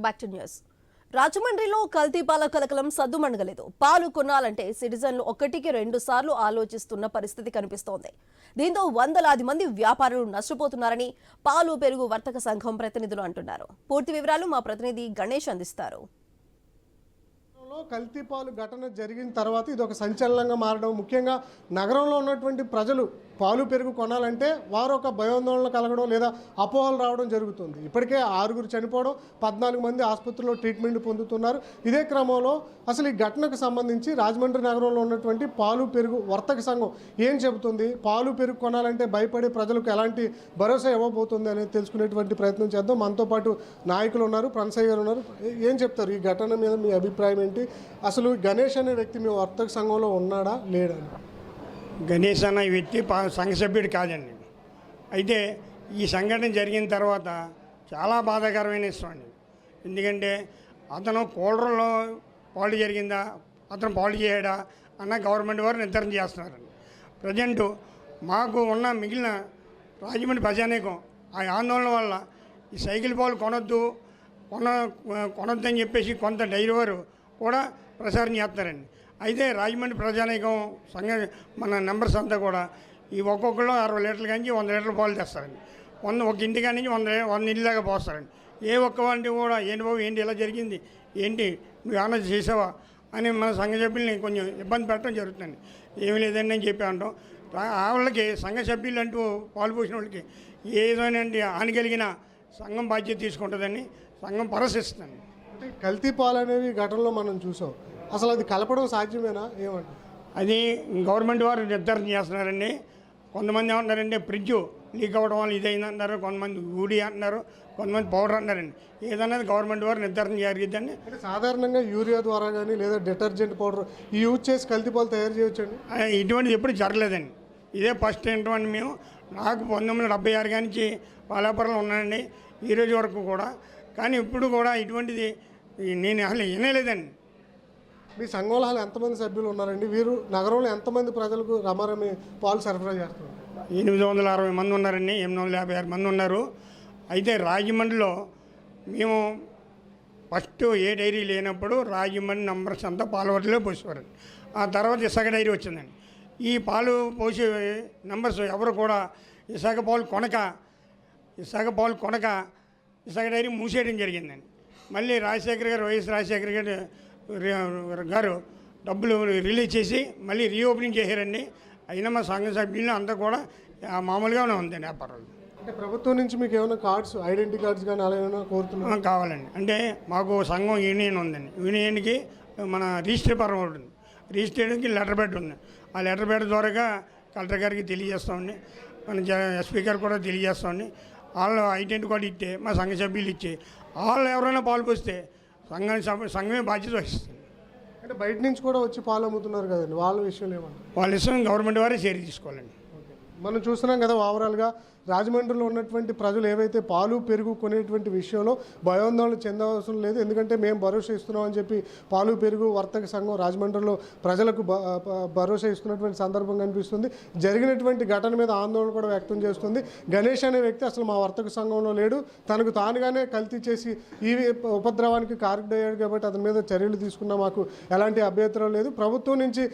Back to news. రాజమండ్రిలో కల్తీ పాల కలకలం సద్దుమణగలేదు. పాలు కొనాలంటే సిటిజన్లు ఒకటికి 2 సార్లు ఆలోచిస్తున్న పరిస్థితి కనిపిస్తోంది. దీంతో వందలాది మంది వ్యాపారులు నష్టపోతున్నారని పాలు పెరుగు వర్తక సంఘం ప్రతినిధులు అంటున్నారు. పూర్తి వివరాలు మా ప్రతినిధి గణేష్ అందిస్తారు. కల్తీ పాలు ఘటన జరిగిన తర్వాత ఇది ఒక సంచలనంగా మారడం, ముఖ్యంగా నగరంలో ఉన్నటువంటి ప్రజలు పాలు పెరుగు కొనాలంటే వారు ఒక భయాందోళన కలగడం లేదా అపోహలు రావడం జరుగుతుంది. ఇప్పటికే 6 చనిపోవడం, 14 మంది ఆసుపత్రిలో ట్రీట్మెంట్ పొందుతున్నారు. ఇదే క్రమంలో అసలు ఈ ఘటనకు సంబంధించి రాజమండ్రి నగరంలో ఉన్నటువంటి పాలు పెరుగు వర్తక సంఘం ఏం చెబుతుంది, పాలు పెరుగు కొనాలంటే భయపడే ప్రజలకు ఎలాంటి భరోసా ఇవ్వబోతుంది అనేది తెలుసుకునేటువంటి ప్రయత్నం చేద్దాం. మనతో పాటు నాయకులు ఉన్నారు, ప్రణసయ్య గారు ఉన్నారు. ఏం చెప్తారు ఈ ఘటన మీద, మీ అభిప్రాయం ఏంటి? అసలు గణేష్ అనే వ్యక్తి మీ వర్తక సంఘంలో ఉన్నాడా లేడా? గణేష్ అన్న ఈ వ్యక్తి సంఘ సభ్యుడు కాదండి. అయితే ఈ సంఘటన జరిగిన తర్వాత చాలా బాధాకరమైన విషయం అండి. ఎందుకంటే అతను కూలర్లో పాలు జరిగిందా, అతను పాలు చేయడా అన్న గవర్నమెంట్ వారు నిర్ధారణ చేస్తున్నారండి. ప్రజెంటు మాకు ఉన్న మిగిలిన రాజమండ్రి ప్రజానీకం ఆ ఆందోళన వల్ల ఈ సైకిల్ పాలు కొనొద్దని చెప్పేసి కొంత డైరీ వారు కూడా ప్రసారం చేస్తారండి. అయితే రాజమండ్రి ప్రజానీకం సంఘ మన నంబర్స్ అంతా కూడా ఈ ఒక్కొక్కళ్ళు 60 లీటర్ల నుంచి 100 లీటర్ల పాలు తెస్తారండి. ఒక ఇంటికా నుంచి 100 ఇళ్ళలాగా పోస్తారండి. ఏ ఒక్క వంటి కూడా ఏంటి బాబు, ఏంటి ఇలా జరిగింది, ఏంటి నువ్వు ఏమైనా చేసావా అని మన సంఘ సభ్యుల్ని కొంచెం ఇబ్బంది పెట్టడం జరుగుతుంది. ఏమీ లేదని అని చెప్పి అంటాం. వాళ్ళకి సంఘ సభ్యులు అంటూ పాలు పోసిన వాళ్ళకి ఏదైనా హాని కలిగిన సంఘం బాధ్యత తీసుకుంటుందని సంఘం పరశిస్తుంది. అంటే కల్తీ పాలు అనేవి ఘటనలో మనం చూసాం. అసలు అది కలపడం సాధ్యమేనా? ఏమంటారు? అది గవర్నమెంట్ వారు నిర్ధారణ చేస్తున్నారండి. కొంతమంది ఏమంటారంటే ఫ్రిడ్జ్ లీక్ అవ్వడం వల్ల ఇదైంది అంటారు, కొంతమంది ఊడి అంటున్నారు, కొంతమంది పౌడర్ అంటారండి. ఏదన్నది గవర్నమెంట్ వారు నిర్ధారణ జరిగిద్దండి. అంటే సాధారణంగా యూరియా ద్వారా కానీ లేదా డిటర్జెంట్ పౌడర్ ఈ యూజ్ చేసి కల్తీ పాలు తయారు చేయొచ్చండి. ఇటువంటిది ఎప్పుడు జరగలేదండి. ఇదే ఫస్ట్ ఏంటంటే మేము నాకు 1976 నుంచి పాలాపురంలో ఉన్నానండి ఈ రోజు వరకు కూడా. కానీ ఇప్పుడు కూడా ఇటువంటిది నేను అసలు వినలేదండి. మీ సంఘంలో ఎంతమంది సభ్యులు ఉన్నారండి? వీరు నగరంలో ఎంతమంది ప్రజలకు రమారమి పాలు సరఫరా చేస్తున్నారు? 860 మంది ఉన్నారండి, 856 మంది ఉన్నారు. అయితే రాజమండ్రిలో మేము ఫస్ట్ ఏ డైరీ లేనప్పుడు రాజమండ్రి నంబర్స్ అంతా పాలవటిలో పోసేవారండి. ఆ తర్వాత ఇసుక డైరీ వచ్చిందండి. ఈ పాలు పోసే నంబర్స్ ఎవరు కూడా ఇసుక పాలు కొనక ఇసుక డైరీ మూసేయడం జరిగిందండి. మళ్ళీ రాజశేఖర్ గారు, వైఎస్ రాజశేఖర్ గారు డబ్బులు రిలీజ్ చేసి మళ్ళీ రీఓపెనింగ్ చేశారండి. అయినా మా సంఘ సభ్యులు అంతా కూడా మామూలుగానే ఉందండి వ్యాపారాలు. అంటే ప్రభుత్వం నుంచి మీకు ఏమైనా కార్డ్స్, ఐడెంటిటీ కార్డ్స్ కానీ అలా ఏమైనా కోరుతున్నాం? కావాలండి. అంటే మాకు సంఘం యూనియన్ ఉందండి. యూనియన్కి మన రిజిస్టర్ పరం ఉంటుంది. రిజిస్టర్కి లెటర్ బెడ్ ఉంది. ఆ లెటర్ బెడ్ ద్వారాగా కలెక్టర్ గారికి తెలియజేస్తామండి, మన ఎస్పీ గారు కూడా తెలియజేస్తామండి. వాళ్ళు ఐడెంటిటీ కార్డు ఇస్తే మా సంఘ సభ్యులు ఇచ్చి వాళ్ళు ఎవరైనా పాలు పోస్తే సంఘమే బాధ్యత వహిస్తుంది. అంటే బయట నుంచి కూడా వచ్చి పాలు అమ్ముతున్నారు కదండి, వాళ్ళ విషయంలో ఏమన్నా? వాళ్ళ ఇష్టం గవర్నమెంట్ వారే చర్య తీసుకోవాలండి. మనం చూస్తున్నాం కదా, ఓవరాల్గా రాజమండ్రిలో ఉన్నటువంటి ప్రజలు ఏవైతే పాలు పెరుగు కొనేటువంటి విషయంలో భయాందోళన చెందవలసిన లేదు. ఎందుకంటే మేము భరోసా ఇస్తున్నామని చెప్పి పాలు పెరుగు వర్తక సంఘం రాజమండ్రిలో ప్రజలకు భరోసా ఇస్తున్నటువంటి సందర్భం కనిపిస్తుంది. జరిగినటువంటి ఘటన మీద ఆందోళన కూడా వ్యక్తం చేస్తుంది. గణేష్ అనే వ్యక్తి అసలు మా వర్తక సంఘంలో లేడు, తనకు తానుగానే కల్తీ చేసి ఈ ఉపద్రవానికి కారకుడయ్యాడు కాబట్టి అతని మీద చర్యలు తీసుకున్నా మాకు ఎలాంటి అభ్యంతరం లేదు. ప్రభుత్వం నుంచి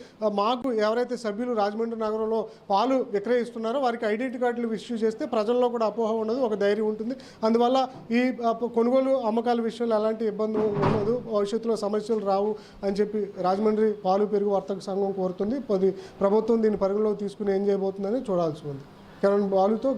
మాకు ఎవరైతే సభ్యులు రాజమండ్రి నగరంలో పాలు విక్రయిస్తున్నారో వారికి ఐడెంటిటీ కార్డులు ఇష్యూ చేస్తే ప్రజల్లో కూడా అపోహ ఉండదు, ఒక ధైర్యం ఉంటుంది. అందువల్ల ఈ కొనుగోలు అమ్మకాల విషయంలో ఎలాంటి ఇబ్బంది ఉండదు, భవిష్యత్తులో సమస్యలు రావు అని చెప్పి రాజమండ్రి పాలు పెరుగు వర్తక సంఘం కోరుతుంది. ప్రభుత్వం దీన్ని పరిగణలోకి తీసుకుని ఏం చేయబోతుందని చూడాల్సి ఉంది. కిరణ్ బాలుతో